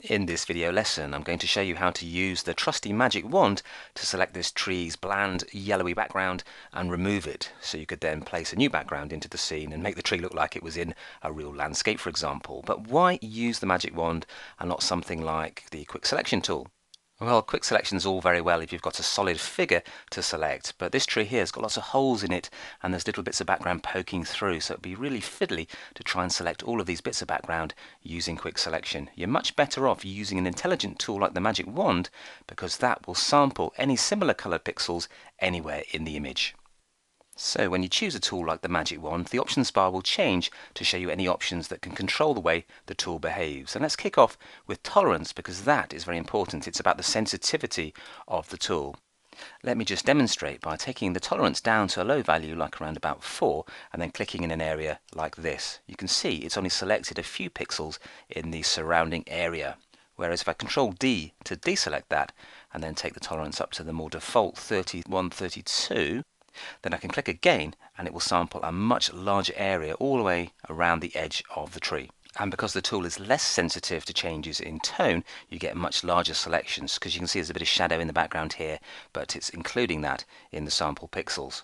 In this video lesson, I'm going to show you how to use the trusty magic wand to select this tree's bland yellowy background and remove it, so you could then place a new background into the scene and make the tree look like it was in a real landscape, for example. But why use the magic wand and not something like the quick selection tool? Well, quick selection is all very well if you've got a solid figure to select, but this tree here has got lots of holes in it and there's little bits of background poking through, so it'd be really fiddly to try and select all of these bits of background using quick selection. You're much better off using an intelligent tool like the magic wand, because that will sample any similar coloured pixels anywhere in the image. So when you choose a tool like the magic wand, the options bar will change to show you any options that can control the way the tool behaves. And let's kick off with tolerance, because that is very important. It's about the sensitivity of the tool. Let me just demonstrate by taking the tolerance down to a low value, like around about 4, and then clicking in an area like this. You can see it's only selected a few pixels in the surrounding area. Whereas if I Control D to deselect that, and then take the tolerance up to the more default 31, 32, then I can click again and it will sample a much larger area all the way around the edge of the tree. And because the tool is less sensitive to changes in tone, you get much larger selections, because you can see there's a bit of shadow in the background here, but it's including that in the sample pixels.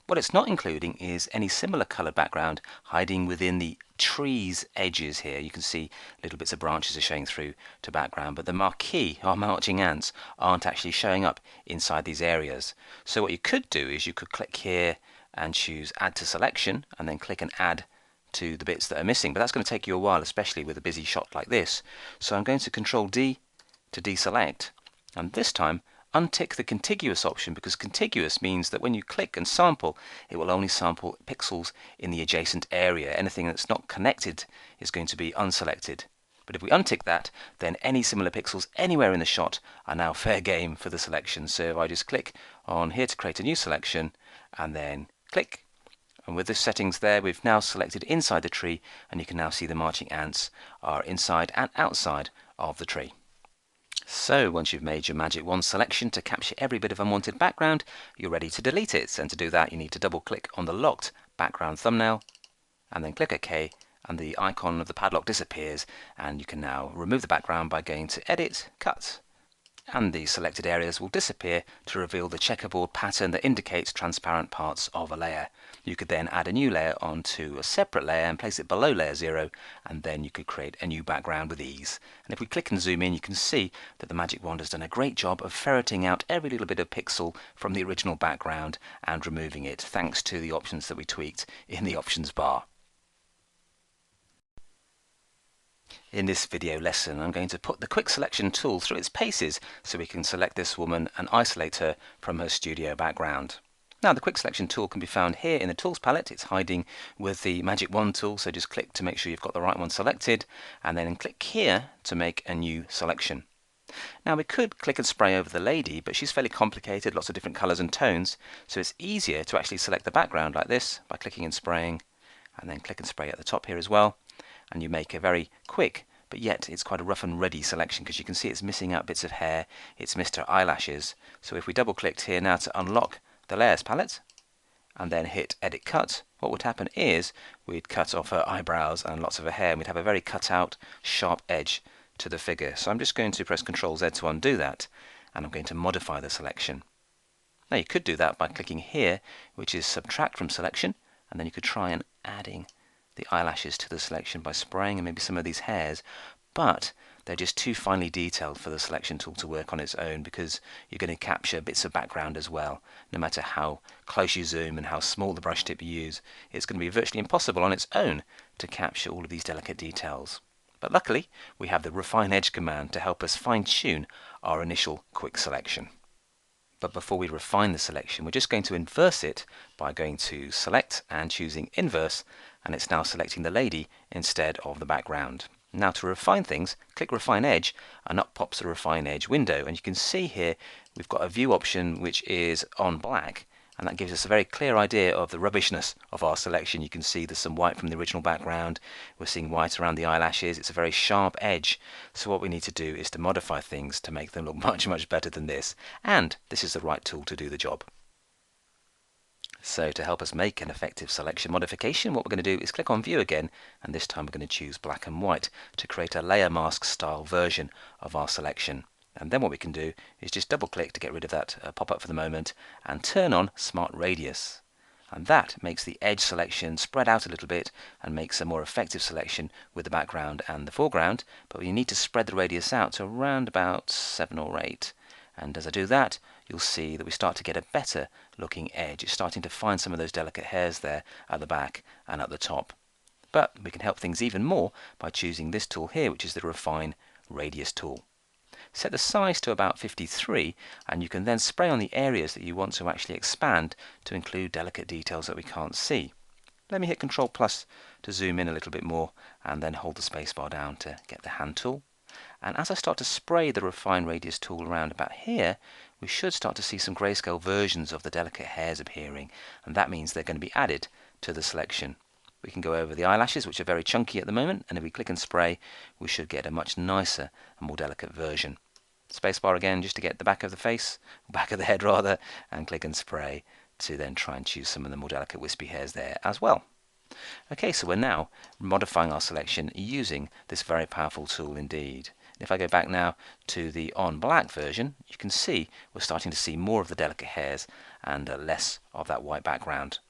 What it's not including is any similar coloured background hiding within the tree's edges here. You can see little bits of branches are showing through to background, but the marquee, our marching ants, aren't actually showing up inside these areas. So what you could do is you could click here and choose Add to Selection, and then click and add to the bits that are missing. But that's going to take you a while, especially with a busy shot like this. So I'm going to Control D to deselect, and this time untick the contiguous option, because contiguous means that when you click and sample, it will only sample pixels in the adjacent area. Anything that's not connected is going to be unselected. But if we untick that, then any similar pixels anywhere in the shot are now fair game for the selection. So if I just click on here to create a new selection and then click, and with the settings there, we've now selected inside the tree, and you can now see the marching ants are inside and outside of the tree. So once you've made your magic wand selection to capture every bit of unwanted background, you're ready to delete it. And to do that, you need to double click on the locked background thumbnail and then click OK, and the icon of the padlock disappears, and you can now remove the background by going to Edit, Cut, and the selected areas will disappear to reveal the checkerboard pattern that indicates transparent parts of a layer. You could then add a new layer onto a separate layer and place it below layer 0, and then you could create a new background with ease. And if we click and zoom in, you can see that the magic wand has done a great job of ferreting out every little bit of pixel from the original background and removing it, thanks to the options that we tweaked in the options bar. In this video lesson, I'm going to put the quick selection tool through its paces so we can select this woman and isolate her from her studio background. Now, the quick selection tool can be found here in the tools palette. It's hiding with the magic wand tool, so just click to make sure you've got the right one selected, and then click here to make a new selection. Now, we could click and spray over the lady, but she's fairly complicated, lots of different colours and tones, so it's easier to actually select the background like this by clicking and spraying, and then click and spray at the top here as well. And you make a very quick, but yet it's quite a rough and ready selection, because you can see it's missing out bits of hair, it's missed her eyelashes. So if we double clicked here now to unlock the layers palette and then hit Edit Cut, what would happen is we'd cut off her eyebrows and lots of her hair, and we'd have a very cut out sharp edge to the figure. So I'm just going to press Ctrl Z to undo that, and I'm going to modify the selection. Now you could do that by clicking here, which is Subtract from Selection, and then you could try and adding the eyelashes to the selection by spraying and maybe some of these hairs, but they're just too finely detailed for the selection tool to work on its own, because you're going to capture bits of background as well. No matter how close you zoom and how small the brush tip you use, it's going to be virtually impossible on its own to capture all of these delicate details. But luckily, we have the Refine Edge command to help us fine-tune our initial quick selection. But before we refine the selection, we're just going to inverse it by going to Select and choosing Inverse, and it's now selecting the lady instead of the background. Now, to refine things, click Refine Edge, and up pops the Refine Edge window, and you can see here we've got a view option which is on black, and that gives us a very clear idea of the rubbishness of our selection. You can see there's some white from the original background, we're seeing white around the eyelashes, it's a very sharp edge. So what we need to do is to modify things to make them look much better than this, and this is the right tool to do the job. So to help us make an effective selection modification, what we're going to do is click on View again, and this time we're going to choose black and white to create a layer mask style version of our selection. And then what we can do is just double click to get rid of that pop-up for the moment and turn on Smart Radius. And that makes the edge selection spread out a little bit and makes a more effective selection with the background and the foreground. But you need to spread the radius out to around about 7 or 8. And as I do that, you'll see that we start to get a better looking edge. It's starting to find some of those delicate hairs there at the back and at the top. But we can help things even more by choosing this tool here, which is the Refine Radius tool. Set the size to about 53, and you can then spray on the areas that you want to actually expand to include delicate details that we can't see. Let me hit Ctrl Plus to zoom in a little bit more, and then hold the spacebar down to get the hand tool. And as I start to spray the Refine Radius tool around about here, we should start to see some grayscale versions of the delicate hairs appearing, and that means they're going to be added to the selection. We can go over the eyelashes, which are very chunky at the moment, and if we click and spray, we should get a much nicer and more delicate version. Spacebar again just to get the back of the face, back of the head rather, and click and spray to then try and choose some of the more delicate wispy hairs there as well. Okay, so we're now modifying our selection using this very powerful tool indeed. If I go back now to the on black version, you can see we're starting to see more of the delicate hairs and less of that white background.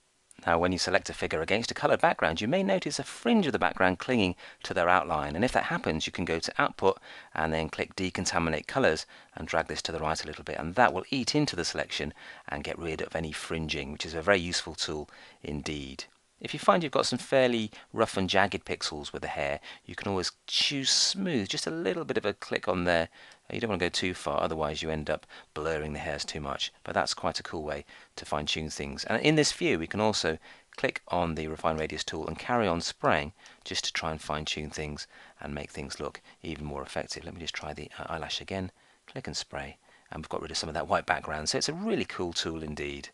Now when you select a figure against a coloured background, you may notice a fringe of the background clinging to their outline, and if that happens you can go to Output and then click Decontaminate Colours and drag this to the right a little bit, and that will eat into the selection and get rid of any fringing, which is a very useful tool indeed. If you find you've got some fairly rough and jagged pixels with the hair, you can always choose smooth, just a little bit of a click on there. You don't want to go too far, otherwise you end up blurring the hairs too much, but that's quite a cool way to fine tune things. And in this view we can also click on the Refine Radius tool and carry on spraying just to try and fine tune things and make things look even more effective. Let me just try the eyelash again, click and spray, and we've got rid of some of that white background, so it's a really cool tool indeed.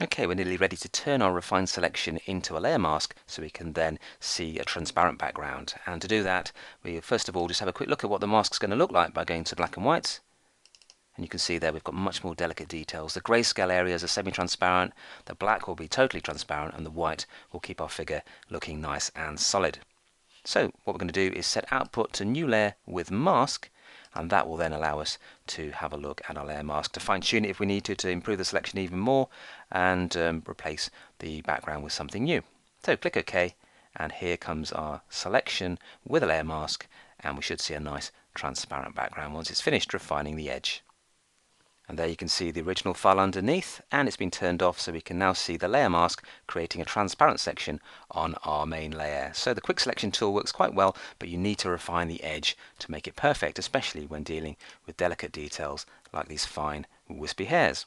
Okay, we're nearly ready to turn our refined selection into a layer mask so we can then see a transparent background. And to do that, we first of all just have a quick look at what the mask's going to look like by going to black and white. And you can see there we've got much more delicate details. The grayscale areas are semi-transparent, the black will be totally transparent, and the white will keep our figure looking nice and solid. So what we're going to do is set Output to New Layer with Mask, and that will then allow us to have a look at our layer mask to fine tune it if we need to improve the selection even more and replace the background with something new. So click OK, and here comes our selection with a layer mask, and we should see a nice transparent background once it's finished refining the edge. And there you can see the original file underneath, and it's been turned off, so we can now see the layer mask creating a transparent section on our main layer. So the quick selection tool works quite well, but you need to refine the edge to make it perfect, especially when dealing with delicate details like these fine wispy hairs.